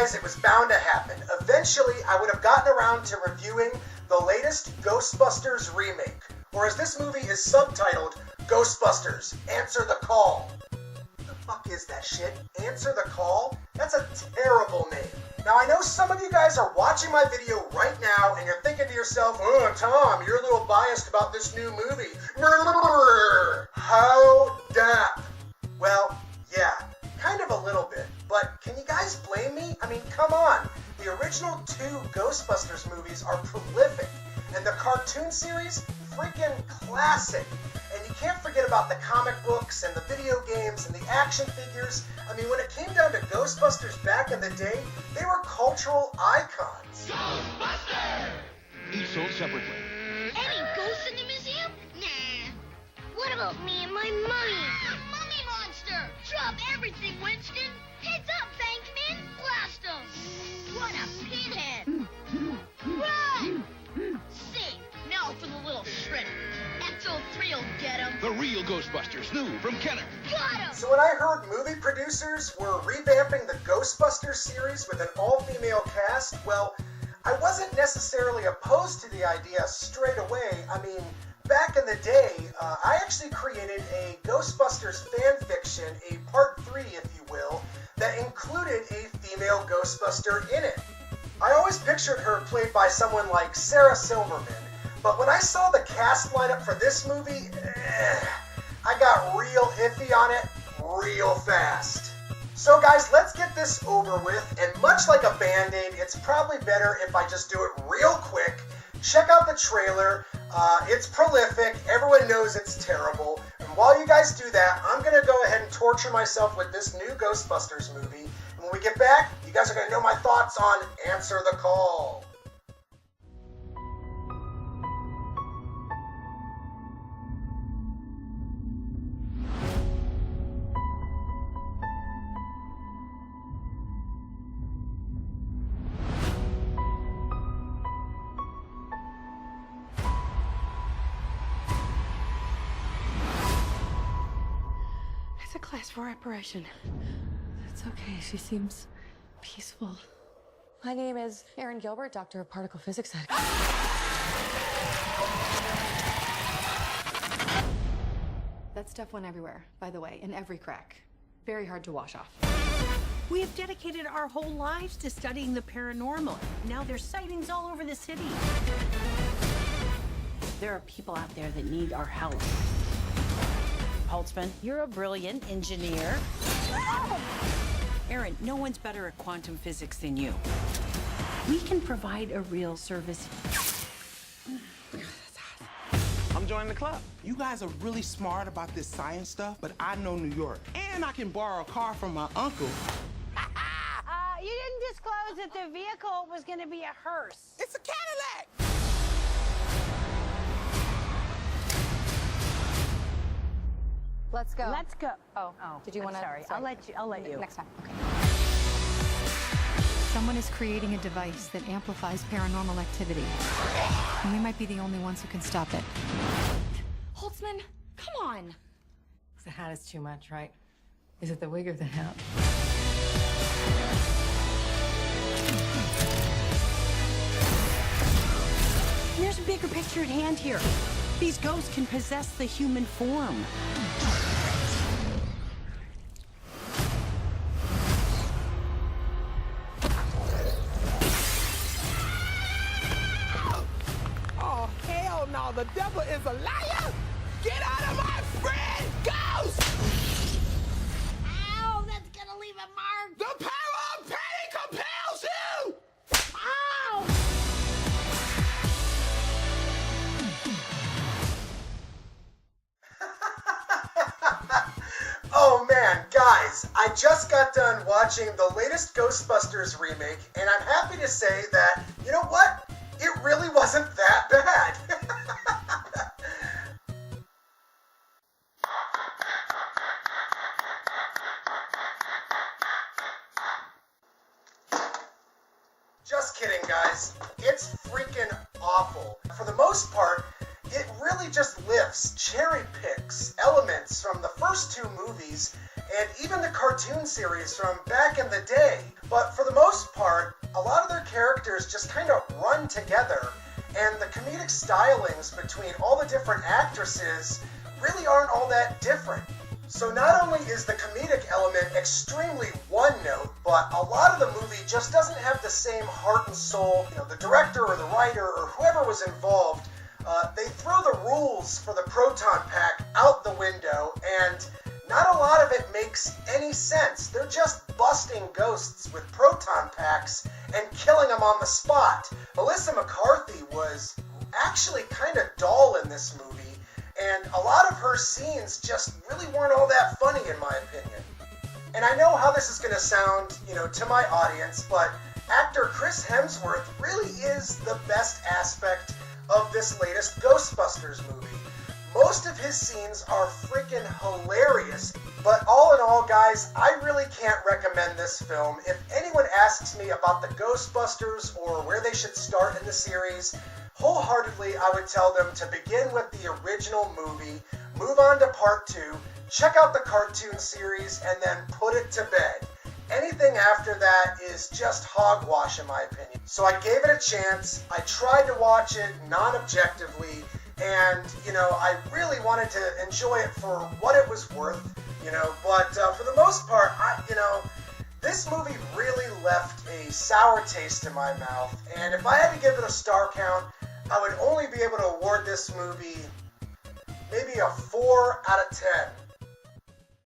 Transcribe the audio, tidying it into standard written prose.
guys, it was bound to happen. Eventually, I would have gotten around to reviewing the latest Ghostbusters remake, or as this movie is subtitled, Ghostbusters, Answer the Call. What the fuck is that shit? Answer the Call? That's a terrible name. Now, I know some of you guys are watching my video right now, and you're thinking to yourself, oh, Tom, you're a little biased about this new movie. How dap? Well, yeah, kind of a little bit. But can you guys blame me? I mean, come on. The original 2 Ghostbusters movies are prolific, and the cartoon series, freaking classic. And you can't forget about the comic books and the video games and the action figures. I mean, when it came down to Ghostbusters back in the day, they were cultural icons. Ghostbusters! Each sold separately. Any ghosts in the museum? Nah. What about me and my mummy? Mummy monster! Drop everything, Winston! Heads up, Bankman! Blast him! What a pinhead! Run! See, now for the little shrimp. Ecto-3'll get him. The real Ghostbusters, new from Kenner. Got him! So when I heard movie producers were revamping the Ghostbusters series with an all-female cast, well, I wasn't necessarily opposed to the idea straight away. I mean, back in the day, I actually created a Ghostbusters fan fiction, a part 3, if you will, that included a female Ghostbuster in it. I always pictured her played by someone like Sarah Silverman, but when I saw the cast lineup for this movie, I got real iffy on it real fast. So guys, let's get this over with, and much like a Band-Aid, it's probably better if I just do it real quick. Check out the trailer. It's prolific. Everyone knows it's terrible. And while you guys do that, I'm going to go ahead and torture myself with this new Ghostbusters movie. And when we get back, you guys are going to know my thoughts on Answer the Call. A class 4 operation. It's okay. She seems peaceful. My name is Erin Gilbert, Doctor of Particle Physics at... That stuff went everywhere, by the way, in every crack. Very hard to wash off. We have dedicated our whole lives to studying the paranormal. Now there's sightings all over the city. There are people out there that need our help. Holtzman, you're a brilliant engineer. Erin, no one's better at quantum physics than you. We can provide a real service. I'm joining the club. You guys are really smart about this science stuff, but I know New York. And I can borrow a car from my uncle. You didn't disclose that the vehicle was going to be a hearse. It's a Cadillac! Let's go. Let's go. Oh, Did you I'm want to? sorry. I'll let you. Next time. Okay. Someone is creating a device that amplifies paranormal activity. And we might be the only ones who can stop it. Holtzman, come on. The hat is too much, right? Is it the wig or the hat? There's a bigger picture at hand here. These ghosts can possess the human form. Oh, hell no, the devil is a liar! Get out of my friend, Ghost! Ow, that's gonna leave a mark. The power of panic compels you! Ow! Oh man, guys, I just got done watching the latest Ghostbusters remake, and I'm happy to say that, you know what? It really wasn't that bad. Just kidding, guys. It's freaking awful. For the most part, it really just lifts, cherry picks elements from the first 2 movies and even the cartoon series from back in the day. But for the most part, characters just kind of run together, and the comedic stylings between all the different actresses really aren't all that different. So not only is the comedic element extremely one-note, but a lot of the movie just doesn't have the same heart and soul. You know, the director or the writer or whoever was involved, they throw the rules for the proton pack out the window, and not a lot of it makes any sense. They're just busting ghosts with proton packs and killing them on the spot. Melissa McCarthy was actually kind of dull in this movie, and a lot of her scenes just really weren't all that funny in my opinion. And I know how this is going to sound, to my audience, but actor Chris Hemsworth really is the best aspect of this latest Ghostbusters movie. Most of his scenes are freaking hilarious, but all in all, guys, I really can't recommend this film. If anyone asks me about the Ghostbusters or where they should start in the series, wholeheartedly I would tell them to begin with the original movie, move on to part 2, check out the cartoon series, and then put it to bed. Anything after that is just hogwash in my opinion. So I gave it a chance, I tried to watch it non-objectively, and, I really wanted to enjoy it for what it was worth, but for the most part, this movie really left a sour taste in my mouth, and if I had to give it a star count, I would only be able to award this movie maybe a 4 out of 10.